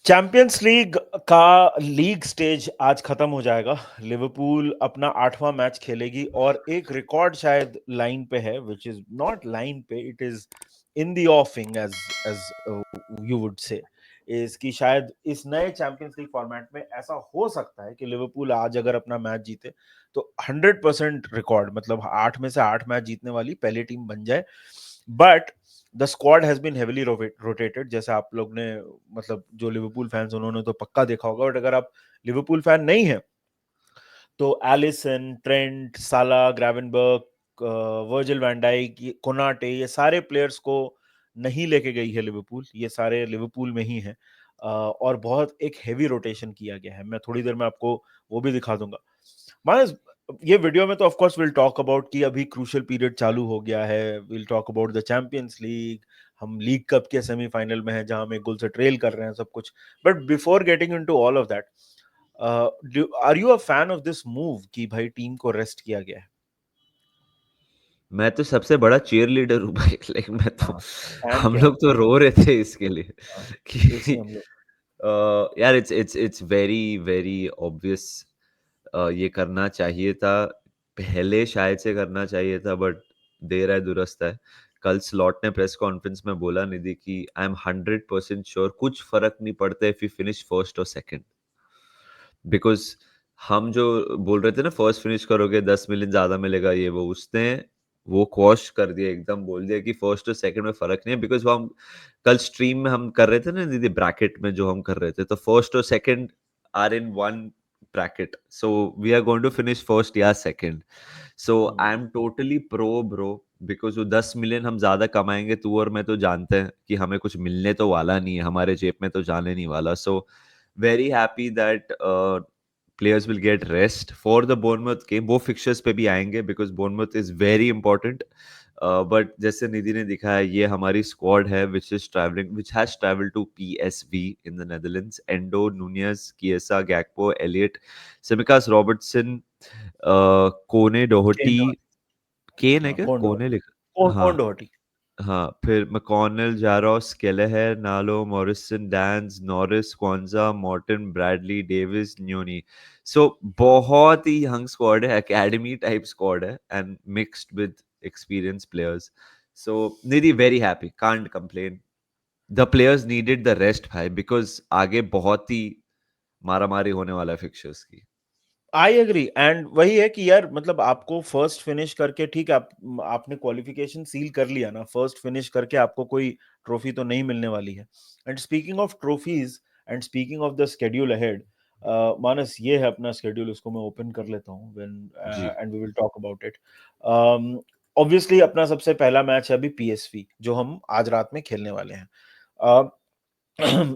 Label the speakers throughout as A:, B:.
A: Champions league का league stage आज खत्म हो जाएगा। लिवरपूल अपना 8वां मैच खेलेगी और एक रिकॉर्ड शायद लाइन पे है, विच इज नॉट लाइन पे, it is in the offing as as you would say, is कि शायद इस नए चैंपियंस लीग फॉर्मेट में ऐसा हो सकता है कि लिवरपूल आज अगर अपना मैच जीते तो 100% रिकॉर्ड, मतलब 8 में से 8 मैच जीतने वाली पहली टीम बन जाए। But the squad has been heavily rotated, जैसे आप लोग ने, मतलब जो लिवरपूल फैंस उन्होंने तो पक्का देखा होगा, बट अगर आप लिवरपूल फैन नहीं है तो एलिसन, ट्रेंट, साला, ग्रावेनबर्ग, वर्जिल वैन डाइक, कोनाटे, ये सारे प्लेयर्स को नहीं लेके गई है लिवरपूल, ये सारे लिवरपूल में ही हैं। और बहुत एक हेवी रोटेशन किया गया है। मैं थोड़ी देर में आपको वो भी दिखा दूंगा। मानस, ये वीडियो में तो of course will talk about कि अभी क्रूशियल पीरियड चालू हो गया है, will talk about the champions league, हम लीग कप के सेमीफाइनल में हैं जहां हम एक गोल से ट्रेल कर रहे हैं, सब कुछ। But before getting into all of that, are you a fan of this move कि भाई टीम को रेस्ट किया गया है?
B: मैं तो सबसे बड़ा चीयर लीडर हूँ भाई। लाइक मैं तो
A: हाँ, फैन
B: हम
A: क्या
B: लोग
A: है?
B: तो रो रहे थे इसके लिए
A: हाँ,
B: कि
A: इसी हम लोग।
B: यार इट्स वेरी वेरी ऑब्वियस। ये करना चाहिए था, पहले शायद से करना चाहिए था, बट देर है दुरुस्त है। कल स्लॉट ने प्रेस कॉन्फ्रेंस में बोला निधि कि आई एम 100% श्योर कुछ फर्क नहीं पड़ता इफ यू फिनिश फर्स्ट और सेकंड, बिकॉज हम जो बोल रहे थे ना फर्स्ट फिनिश करोगे 10 मिलियन ज्यादा मिलेगा ये वो, उसने वो क्वॉश कर दिया, एकदम बोल दिया कि फर्स्ट और सेकंड में फर्क नहीं है। बिकॉज वो हम कल स्ट्रीम में हम कर रहे थे ना दीदी, ब्रैकेट में जो हम कर रहे थे, तो फर्स्ट और second are in one bracket, so we are going to finish first या second. So I am totally pro bro, because वो 10 मिलियन हम ज्यादा कमाएंगे, तू और मैं तो जानते हैं कि हमें कुछ मिलने तो वाला नहीं है, हमारे जेब में तो जाने नहीं वाला। सो very happy that players will get rest for the Bournemouth game. वो fixtures पे भी आएंगे because Bournemouth is very important. But जैसे निधि ने दिखाया, ये हमारी squad है which has traveled to PSV in the Netherlands. Endo, Nunez, Chiesa, Gakpo, Elliot, Tsimikas, Robertson, कोने, डोहर्टी,
A: केन,
B: केन है
A: हाँ,
B: क्या,
A: कौन
B: कोने
A: डोहर्टी?
B: लिखा, हाँ।
A: कौन डोहर्टी?
B: हाँ, फिर McConnell, Jaros, Kelleher, Nallo, Morrison, Danns, Norris, Quansah, Morton, Bradley, Davies, Nyoni. So बहुत ही यंग स्क्वाड है, एकेडमी टाइप स्क्वाड है, and mixed with experience players. So Nidhi very happy, can't complain. The players needed the rest भाई, because आगे बहुत ही मारामारी होने वाला है फिक्चर्स की।
A: आई एग्री, एंड वही है कि यार, मतलब आपको फर्स्ट फिनिश करके, ठीक है, आपने क्वालिफिकेशन सील कर लिया ना, फर्स्ट फिनिश करके आपको कोई ट्रॉफी तो नहीं मिलने वाली है। And speaking of trophies and speaking of the schedule ahead, Manas, ये है अपना स्केड्यूल, उसको मैं ओपन कर लेता हूँ व्हेन
B: जी।
A: And we will talk about it. Obviously अपना सबसे पहला मैच है अभी पीएसवी, जो हम आज रात में खेलने वाले हैं।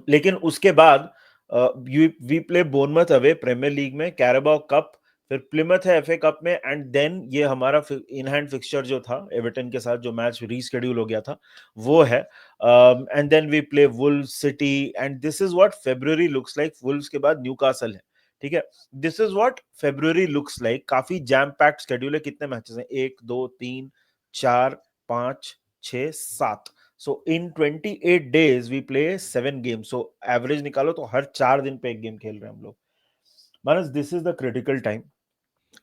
A: लेकिन उसके बाद we play Bournemouth away Premier League में, कैराबाओ कप, फिर प्लिमथ है एफए कप में, एंड देन ये हमारा इन हैंड फिक्सचर जो था एवर्टन के साथ, जो मैच रीशेड्यूल हो गया था, वो है। And then we play Wolves, City, and this is what February looks like. Wolves के बाद न्यूकासल है, ठीक है। This is what February looks like. काफी जैम पैक्ड शेड्यूल है। कितने मैचेस हैं? 1, 2, 3, 4, 5, 6, 7। So in 28 days we play 7 games. So average निकालो तो हर 4 दिन पे एक गेम खेल रहे हैं हम लोग। Manas, this is the critical time.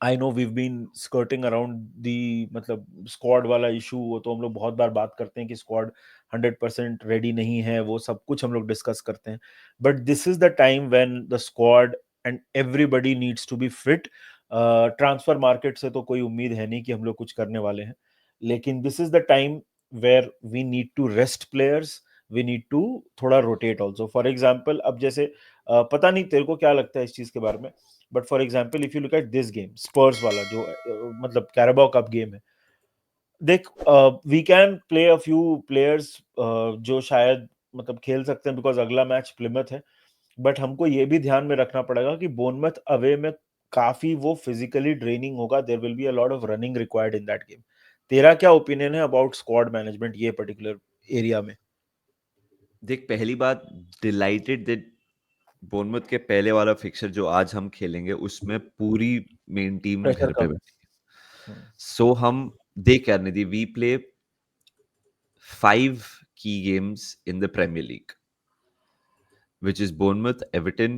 A: I know we've been skirting around the, मतलब स्क्वाड वाला इशू, वो तो हम लोग बहुत बार बात करते हैं कि स्क्वाड 100% रेडी नहीं है, वो सब कुछ हम लोग डिस्कस करते हैं। But this is the time when the squad and everybody needs to be fit. Transfer market से तो कोई उम्मीद है नहीं कि हम लोग कुछ करने वाले हैं, लेकिन this is the time where we need to rest players, we need to थोड़ा रोटेट ऑल्सो। फॉर एग्जाम्पल, अब जैसे पता नहीं तेरे को क्या लगता है इस चीज के बारे में, but for example if you look at this game, Spurs वाला जो मतलब कैराबाओ कप गेम है, देख, we can play a few players जो शायद मतलब खेल सकते हैं, बिकॉज अगला मैच प्लिमथ है। बट हमको ये भी ध्यान में रखना पड़ेगा कि बोर्नमथ अवे में काफी वो फिजिकली ड्रेनिंग होगा, there will be a lot of running required in that game. तेरा क्या ओपिनियन है अबाउट स्क्वाड मैनेजमेंट ये पर्टिकुलर एरिया में?
B: देख, पहली बात, डिलाइटेड दैट बोurnemouth के पहले वाला फिक्सर जो आज हम खेलेंगे उसमें पूरी मेन टीम
A: प्रेशर
B: घर पे
A: कम।
B: बैठी है। सो हम देख क्या निधि, we play 5 key games in the Premier League, which is Bournemouth, Everton,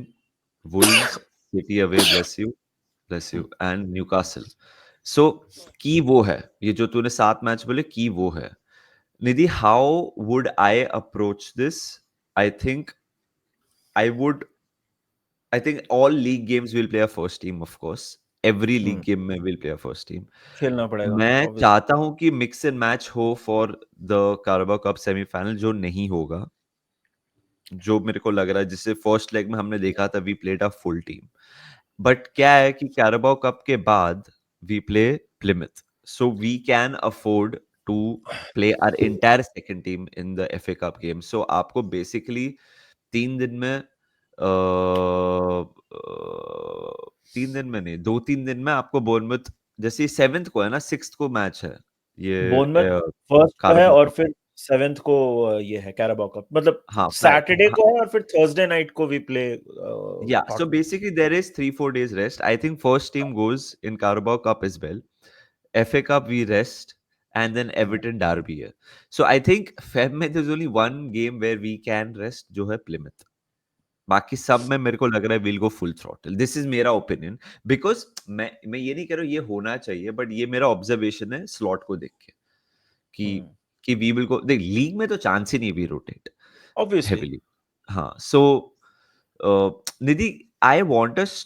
B: Wolves, City away, bless you, and Newcastle. So की वो है, ये जो तूने 7 मैच बोले की वो है. Nidhi, how would I approach this? I think I would. I think all league games will play a first team, of course. Every league game में will play a first team.
A: खेलना पड़ेगा
B: मैं
A: obviously.
B: चाहता हूं कि mix and match हो for the Carabao cup semifinal, जो नहीं होगा, जो मेरे को लग रहा है, जिससे फर्स्ट लेग में हमने देखा था we played a full team. But क्या है कि Carabao कप के बाद we play Plymouth, so we can afford to play our entire second team in the FA cup game. सो आपको बेसिकली 3 दिन में 3 दिन में नहीं, 2-3 दिन में आपको बोर्नमouth, जैसे 7th को है ना, 6th को मैच है ये
A: बोर्नमouth फर्स्ट को है
B: Carabao
A: और
B: कप.
A: फिर 7th को ये है कैराबाओ कप, मतलब
B: हाँ,
A: सैटरडे को है और फिर थर्सडे नाइट को we play
B: yeah, so
A: Tottenham.
B: basically there is 3-4 days rest. I think first team goes in Carabao Cup as well. FA Cup we rest, and then Everton Derby है. So I think Feb में there's only one game where we can rest, जो है Plymouth. बाकी सब में मेरे को लग रहा है we'll go full throttle. This is मेरा opinion, because मैं ये नहीं कह रहा हूँ ये होना चाहिए, but ये मेरा observation है slot को देख के कि we will go. देख, लीग में तो चांस ही नहीं भी rotate
A: ऑब्वियसली।
B: heavily. हाँ, so Nidhi, I want us,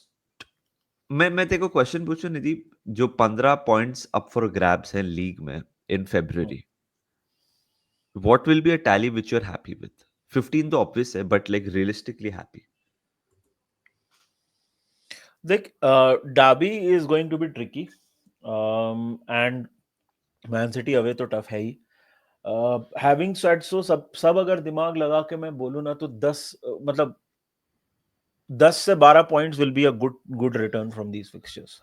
B: मैं तेरे को क्वेश्चन पूछूं निधि, जो 15 पॉइंट्स अप फॉर ग्रैब्स हैं लीग में इन February, what will be a tally which you are happy with? 15 तो ऑब्वियस है, बट लाइक रियलिस्टिकली हैप्पी.
A: देख, Derby is going to be tricky and man city away तो tough है ही। Having said so, सब अगर दिमाग लगा के मैं बोलूं ना तो 10 से 12 points will be a good return from these fixtures.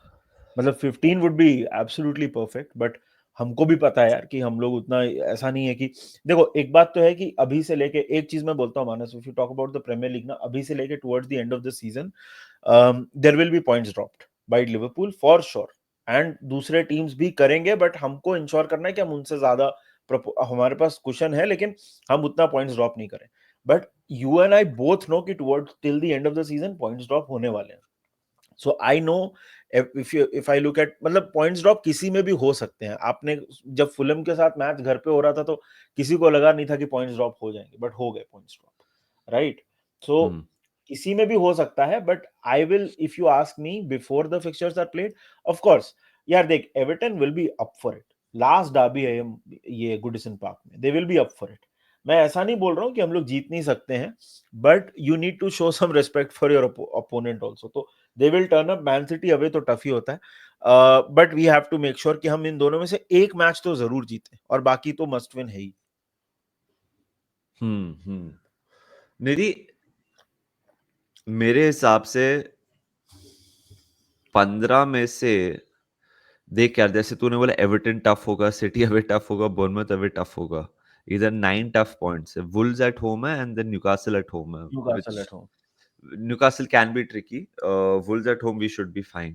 A: मतलब 15 would be absolutely perfect, but हमको भी पता है यार कि हम लोग उतना, ऐसा नहीं है कि, देखो एक बात तो है कि अभी से लेके, एक चीज मैं बोलता हूँ Manas, if you talk about the Premier League ना, अभी से लेके towards the end of the season there will be points dropped by Liverpool for sure, and दूसरे टीम्स भी करेंगे, बट हमको इंश्योर करना है कि हम उनसे ज्यादा हमारे पास कुशन है, लेकिन हम उतना पॉइंट्स ड्रॉप नहीं करें। But you and I both know कि towards till the end of the season points drop होने वाले हैं। So I know, if I look at, मतलब पॉइंट्स ड्रॉप किसी में भी हो सकते हैं। आपने जब फुलम के साथ मैच घर पे हो रहा था तो किसी को लगा नहीं था कि पॉइंट्स ड्रॉप हो जाएंगे, बट हो गए पॉइंट्स ड्रॉप, राइट? सो किसी में भी हो सकता है, but I will, if you ask me before the fixtures are played, of course यार देख, Everton will be up for it. Last derby है ये गुडिसन पार्क में, they will be up for it. मैं ऐसा नहीं बोल रहा हूँ कि हम लोग जीत नहीं सकते हैं, but you need to show some respect for your opponent also. तो they will turn up. Man city away तो टफ ही होता है, but we have to make sure कि हम इन दोनों में से एक मैच तो जरूर जीते, और बाकी तो मस्ट विन है ही।
B: निधि, मेरे हिसाब से 15 में से देख यार, जैसे तूने बोला एवर्टन टफ होगा, सिटी अवे टफ होगा, बोर्नमouth अवे टफ होगा, इधर 9 टफ पॉइंट्स है. वुल्व्स एट होम है and then Newcastle at home है,
A: Newcastle
B: which
A: at home.
B: Newcastle can be tricky. Wolves at home, we should be fine.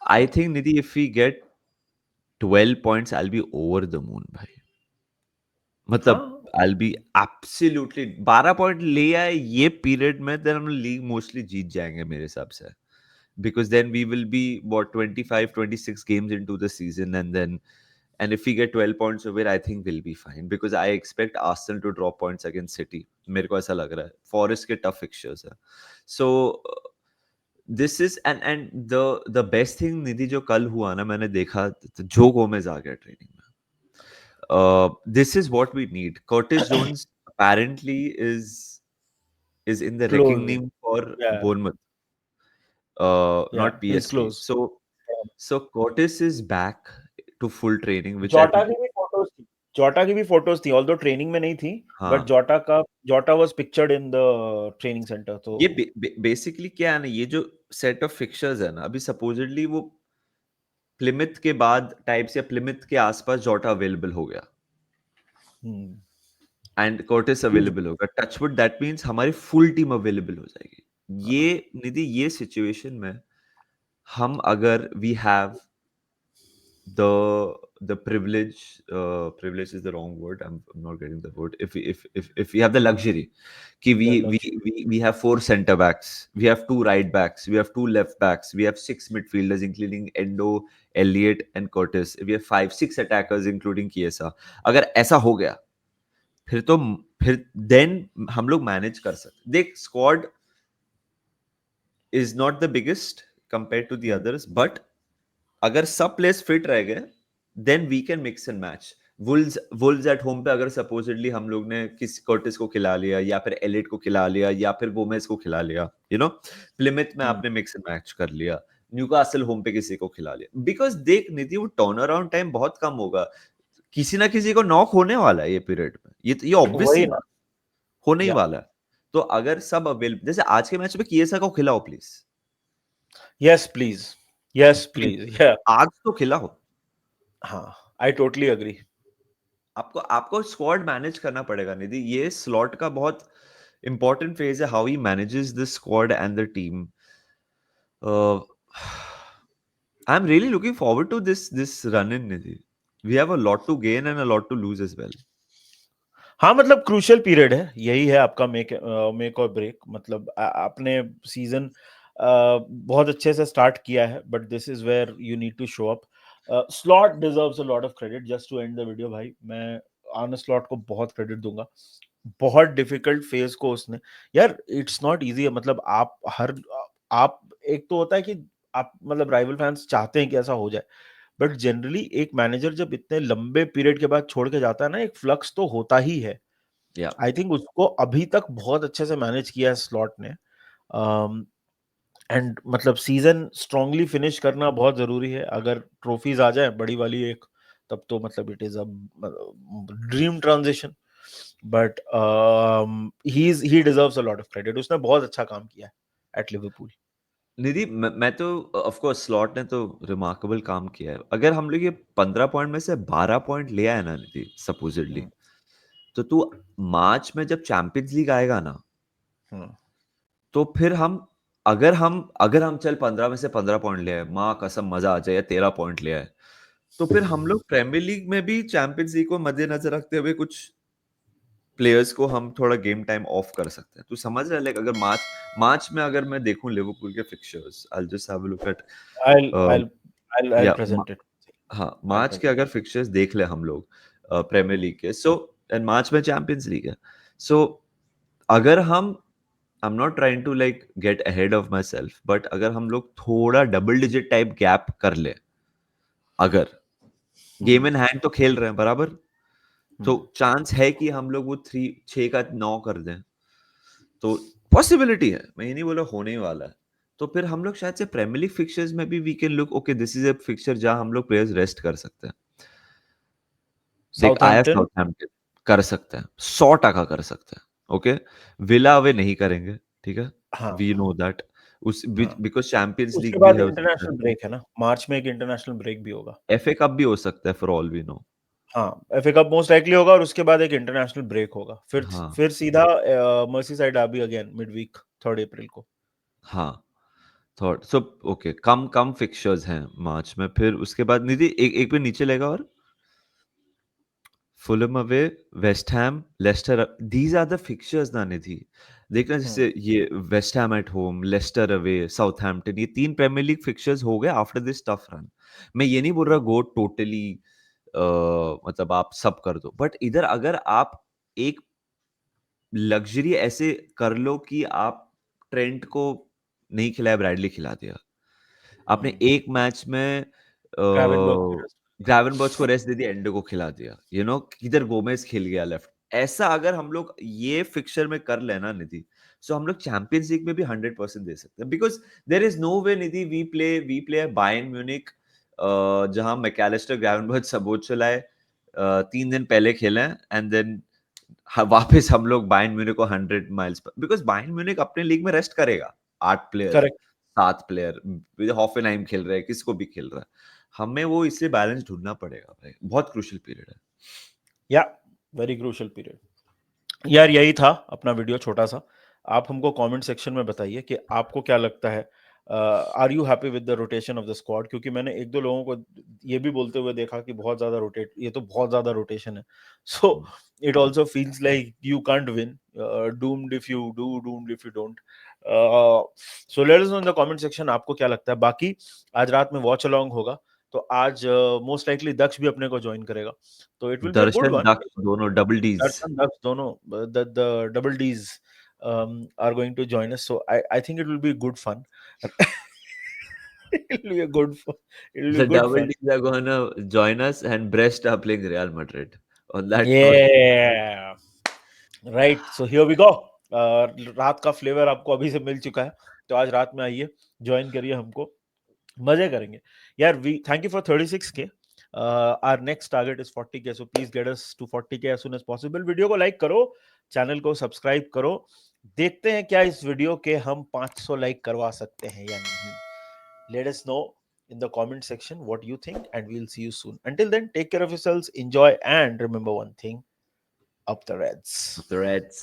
B: I think Nidhi, if we get 12 points, I'll be over the moon, भाई. मतलब
A: हाँ,
B: I'll be absolutely 12 point ले आए ये period में, then हम league mostly जीत जाएंगे मेरे हिसाब से, because then we will be what 25-26 games into the season, and if we get 12 points over, I think we'll be fine, because I expect Arsenal to drop points against City. मेरे को ऐसा लग रहा है, Forest के tough fixtures है. So this is, and the best thing निधि जो कल हुआ ना, मैंने देखा तो जो गोमेज आ गया ट्रेनिंग में. This is what we need. Curtis Jones apparently is in the
A: close है।
B: reckoning for
A: या
B: Bournemouth,
A: या
B: not
A: he is
B: PSV.
A: Close.
B: So Curtis is back to full training, which I
A: जोटा
B: think.
A: की भी photos थी, जोटा की भी फोटोज थी, ऑल्दो ट्रेनिंग में नहीं थी, बट
B: हाँ,
A: जोटा was pictured in the training centre. तो
B: ये बेसिकली क्या है ना, ये जो सेट ऑफ फिक्चर्स है ना, अभी सपोजिटली वो प्लिमिथ के बाद टाइप्स या प्लिमिथ के आसपास जोटा अवेलेबल हो गया एंड कर्टिस अवेलेबल होगा, टचवुड, दैट मींस हमारी फुल टीम अवेलेबल हो जाएगी. ये निधि, ये सिचुएशन में हम अगर we have the the privilege is the wrong word. I'm not getting the word. If we have the luxury, कि
A: The luxury.
B: we have 4 center backs, we have 2 right backs, we have 2 left backs, we have 6 midfielders including Endo, Elliot and Curtis, we have 6 attackers including Chiesa. अगर ऐसा हो गया, फिर तो फिर then हम लोग मैनेज कर सकते। देख, squad is not the biggest compared to the others, but अगर सब प्लेयर्स फिट रह गए, then we can mix and match. Wolves at home पे अगर सपोजिटली हम लोग ने किसी कर्टिस को खिला लिया, या फिर एलिट को खिला लिया, या फिर गोमेज को खिला लिया, यू नो, प्लिमिथ में आपने मिक्स एंड मैच कर लिया, न्यूकासल होम पे किसी को खिला लिया, बिकॉज देख निधि, वो टर्न अराउंड टाइम बहुत कम होगा, किसी ना किसी को नॉक होने वाला है ये पीरियड में, ये ऑब्वियसली
A: वही ना।
B: होने ही
A: या
B: वाला है। तो अगर सब अवेलेबल, जैसे आज के मैच में किएसा को खिलाओ please,
A: yes please, yes please, या
B: आज तो खिलाओ।
A: हाँ, आई टोटली एग्री।
B: आपको आपको स्क्वाड मैनेज करना पड़ेगा निधि, ये स्लॉट का बहुत इंपॉर्टेंट फेज है, how he manages the squad and the team. I am really looking forward to this run in Nidhi, we have a lot to gain and a lot to lose as well.
A: हाँ, मतलब crucial period है, यही है आपका make और break. मतलब आपने season बहुत अच्छे से स्टार्ट किया है, but this is where you need to show up. Slot deserves a lot of credit. Just to end the video भाई, मैं आर्ने स्लॉट को बहुत क्रेडिट दूंगा। बहुत डिफिकल्ट फेज को उसने, यार इट्स नॉट इजी। मतलब आप एक तो होता है कि आप मतलब राइवल फैंस चाहते हैं कि ऐसा हो जाए, बट जनरली एक मैनेजर जब इतने लंबे पीरियड के बाद छोड़ के जाता है ना, एक फ्लक्स तो होता ही है।
B: या
A: आई थिंक उसको अभी तक बहुत अच्छे से मैनेज किया है स्लॉट ने। एंड मतलब सीजन स्ट्रांगली फिनिश करना बहुत जरूरी है। अगर ट्रॉफीज आ जाए बड़ी वाली एक, तब तो मतलब it is a dream transition. But he deserves a lot of credit. उसने बहुत अच्छा काम किया है एट लिवरपूल।
B: निधि, मैं तो ऑफ कोर्स स्लॉट ने तो रिमार्केबल काम किया है। अगर हम लोग ये 15 पॉइंट में से 12 पॉइंट ले आए ना निधि, सपोजिटली, तो तू मार्च में जब चैंपियंस लीग आएगा ना, तो फिर अगर हम चल 15 में से 15 पॉइंट ले आए, माँ कसम मजा आ जाए, या 13 पॉइंट ले आए, तो फिर हम लोग प्रीमियर लीग में भी चैंपियंस लीग को मद्देनजर रखते हुए कुछ प्लेयर्स को हम थोड़ा गेम टाइम ऑफ कर सकते हैं। तू समझ रहा है? लाइक अगर मार्च में अगर मैं देखूं लिवरपूल के fixtures, I will just have a look at,
A: I'll
B: या
A: present it.
B: हाँ,
A: I'll
B: मार्च के
A: present
B: अगर
A: it.
B: फिक्चर्स देख ले हम लोग प्रीमियर लीग के, सो एंड मार्च में चैंपियंस लीग है, सो अगर हम, I am not trying to like get ahead of myself, but अगर हम लोग थोड़ा डबल डिजिट टाइप गैप कर ले, अगर गेम इन हैंड तो खेल रहे हैं बराबर, तो चांस है कि हम लोग वो 6 का 9 कर दें, तो पॉसिबिलिटी है, मैं ये नहीं बोला होने ही वाला है। तो फिर हम लोग शायद से प्रीमियर लीग फिक्चर्स में भी we can look, okay this is a fixture जहां हम लोग प्लेयर्स रेस्ट कर सकते हैं। देख आया
A: Southampton.
B: साउथहैम्पटन, कर सकते हैं, 100% कर सकते हैं, ओके। विला अवे नहीं करेंगे, ठीक है,
A: हाँ,
B: वी नो दैट, उस
A: हाँ।
B: बिकॉज चैंपियंस
A: उसके
B: लीग भी
A: बाद
B: है उसके,
A: इंटरनेशनल ब्रेक है ना, मार्च में एक इंटरनेशनल ब्रेक भी होगा।
B: एफए कप भी हो सकता है फॉर ऑल वी नो।
A: हाँ, एफए कप मोस्ट लाइकली होगा, और उसके बाद एक इंटरनेशनल ब्रेक होगा। फिर
B: हाँ
A: फिर सीधा Merseyside derby again midweek 3 April को।
B: हाँ, थॉट सो, ओके, कम कम फिक्चर्स हैं मार्च में, फिर उसके बाद निधि एक एक पे नीचे लेगा, और Fulham away, West Ham, Leicester, these are the fixtures ना निधि। देखना, जैसे ये West Ham at home, Leicester away, Southampton, ये 3 प्रीमियर लीग फिक्चर्स हो गए आफ्टर दिस टफ रन। मैं ये नहीं बोल रहा गो टोटली, मतलब आप सब कर दो, बट इधर अगर आप एक लग्जरी ऐसे कर लो कि आप ट्रेंट को नहीं खिलाया, ब्रैडली खिला दिया, आपने एक मैच में
A: ग्रावेनबर्ग।
B: ग्रावेनबर्च को रेस्ट दे दिया, एंडो को खिला दिया, यू नो, किधर गोमेज खेल गया लेफ्ट, ऐसा अगर हम लोग ये फिक्चर में कर लेना निधि, सो हम लोग चैंपियंस लीग में भी 100% दे सकते हैं, because there is no way Nidhi, we play Bayern Munich, जहां मैकलिस्टर, ग्रावेनबर्च, सबोचलाए 3 दिन पहले खेले, एंड देन वापस हम लोग बायर्न म्यूनिक को 100 miles per, because Bayern Munich अपने लीग में रेस्ट करेगा 8 प्लेयर,
A: करेक्ट।
B: 7 प्लेयर, हॉफेनहाइम खेल रहे हैं, किसको भी खेल रहा है, हमें वो इसलिए बैलेंस ढूंढना पड़ेगा भाई, बहुत क्रूशियल पीरियड है।
A: या वेरी क्रूशियल पीरियड। यार यही था अपना वीडियो छोटा सा। आप हमको कमेंट सेक्शन में बताइए कि आपको क्या लगता है, are you happy with the rotation of the squad? क्योंकि मैंने एक दो लोगों को ये भी बोलते हुए देखा कि बहुत ज्यादा रोटेट, ये तो बहुत ज्यादा रोटेशन है, so it also feels like you can't win, doomed if you do, doomed if you don't. So let us know in the comment section आपको क्या लगता है. बाकी आज रात में वॉच अलोंग होगा, तो आज मोस्ट लाइकली दक्ष भी अपने को ज्वाइन करेगा, तो it will be a good
B: Darshan
A: one.
B: Daksh दोनों double Ds.
A: Darshan, Daksh, dono, the double D's are going to join us. So I think it will be good fun. It will be a good fun. It will be
B: The
A: good
B: double
A: fun.
B: D's are gonna join us, and Brest are playing Real Madrid. On that note,
A: Yeah. Right. So here we go. रात का flavour आपको अभी से मिल चुका है, तो आज रात में आइए, ज्वाइन करिए हमको, मजे करेंगे यार. We thank you for 36K. Our next target is 40K, so please get us to 40K as soon as possible. Video को लाइक करो, चैनल को सब्सक्राइब करो. देखते हैं क्या इस वीडियो के हम 500 लाइक करवा सकते हैं या नहीं. Let us know in the comment section what you think, and we'll see you soon. Until then, take care of yourselves, enjoy, and remember one thing: up the Reds.
B: the Reds.